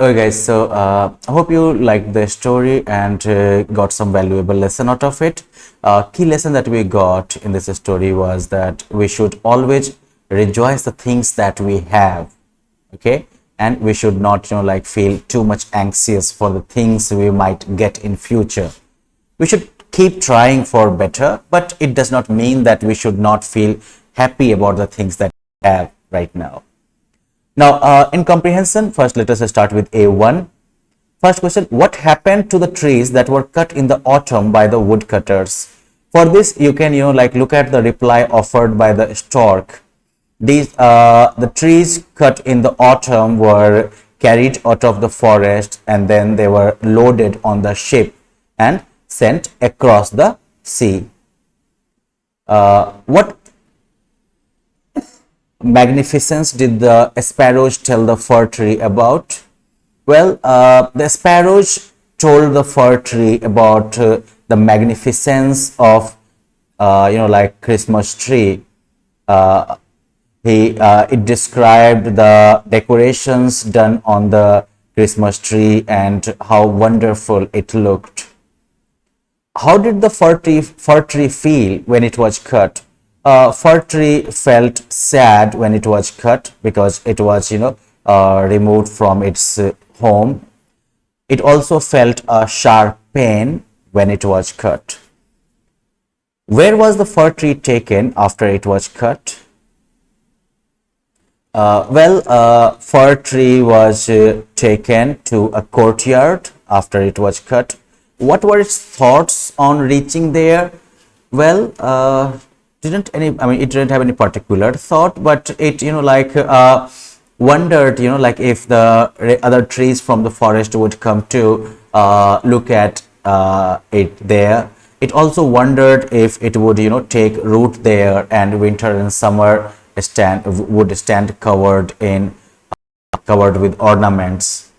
Okay, guys, so I hope you liked the story and got some valuable lesson out of it. Key lesson that we got in this story was that we should always rejoice the things that we have, okay, and we should not, like feel too much anxious for the things we might get in future. We should keep trying for better, but it does not mean that we should not feel happy about the things that we have right now. Now, in comprehension, first let us start with A1. First question, what happened to the trees that were cut in the autumn by the woodcutters? For this, you can, like look at the reply offered by the stork. The trees cut in the autumn were carried out of the forest and then they were loaded on the ship and sent across the sea. What magnificence did the sparrows tell the fir tree about? Well, the sparrows told the fir tree about the magnificence of, like Christmas tree. It described the decorations done on the Christmas tree and how wonderful it looked. How did the fir tree feel when it was cut? Fir tree felt sad when it was cut because it was, removed from its home. It also felt a sharp pain when it was cut. Where was the fir tree taken after it was cut? Fir tree was taken to a courtyard after it was cut. What were its thoughts on reaching there? Well, it didn't have any particular thought, but it, wondered, like if the other trees from the forest would come to look at it there. It also wondered if it would, take root there and winter and summer would stand covered with ornaments.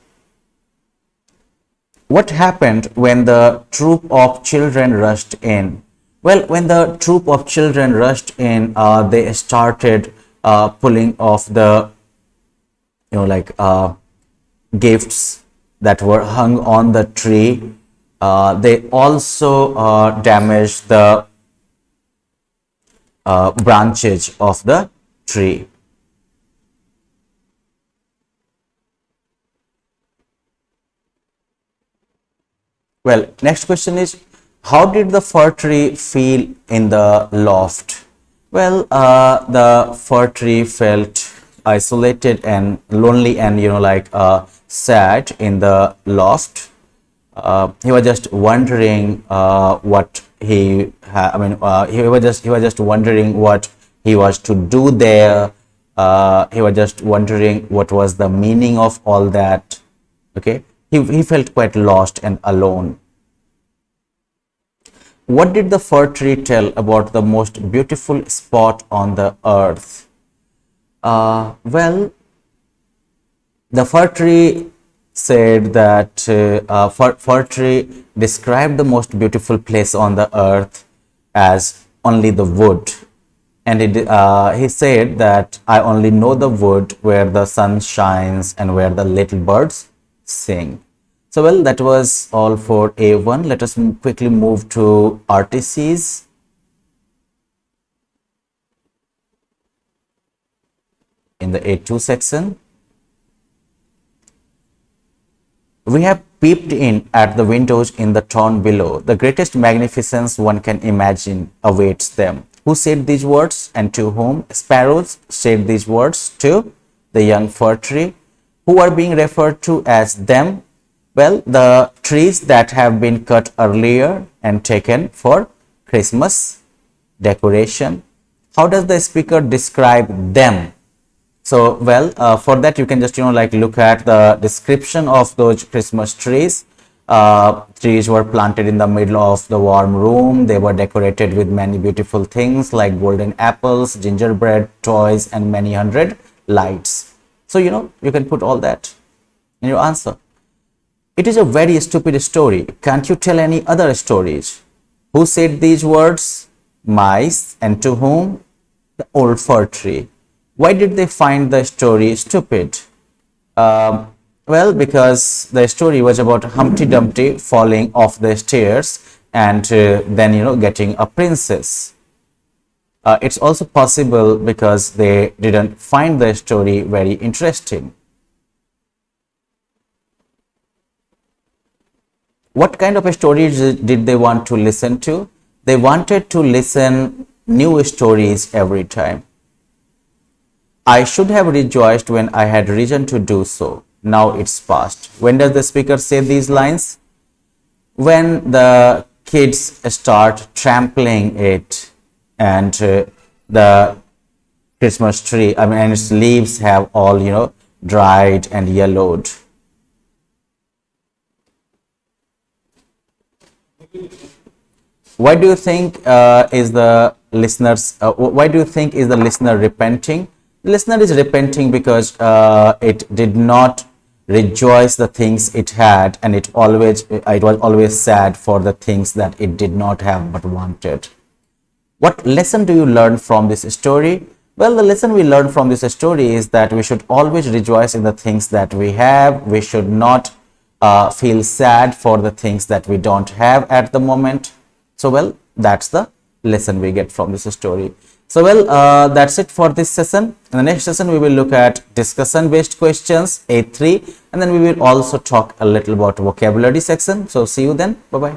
What happened when the troop of children rushed in? Well, when the troop of children rushed in, they started pulling off the, gifts that were hung on the tree. They also damaged the branches of the tree. Well, next question is, how did the fir tree feel in the loft? Well, the fir tree felt isolated and lonely and, sad in the loft. He was just wondering what he was just wondering what he was to do there. He was just wondering what was the meaning of all that. Okay, he felt quite lost and alone. What did the fir tree tell about the most beautiful spot on the earth? Well, the fir tree said that fir tree described the most beautiful place on the earth as only the wood. And he said that I only know the wood where the sun shines and where the little birds sing. So, well, that was all for A1. Let us quickly move to RTCs. In the A2 section, we have peeped in at the windows in the town below. The greatest magnificence one can imagine awaits them. Who said these words and to whom? Sparrows said these words to the young fir tree. Who are being referred to as them? Well, the trees that have been cut earlier and taken for Christmas decoration. How does the speaker describe them? So, well, for that you can just, look at the description of those Christmas trees. Trees were planted in the middle of the warm room. They were decorated with many beautiful things like golden apples, gingerbread, toys, and many hundred lights. So, you can put all that in your answer. It is a very stupid story. Can't you tell any other stories? Who said these words? Mice. And to whom? The old fir tree. Why did they find the story stupid? Well, because the story was about Humpty Dumpty falling off the stairs and then, getting a princess. It's also possible because they didn't find the story very interesting. What kind of stories did they want to listen to? They wanted to listen new stories every time. I should have rejoiced when I had reason to do so. Now it's past. When does the speaker say these lines? When the kids start trampling it and the Christmas tree, I mean, and its leaves have all, dried and yellowed. Why do you think is the listeners? Why do you think is the listener repenting? The listener is repenting because it did not rejoice the things it had, and it was always sad for the things that it did not have but wanted. What lesson do you learn from this story? Well, the lesson we learn from this story is that we should always rejoice in the things that we have. We should not feel sad for the things that we don't have at the moment. So, well, that's the lesson we get from this story. So, well, that's it for this session. In the next session, we will look at discussion based questions, A3, and then we will also talk a little about vocabulary section. So, see you then. Bye bye.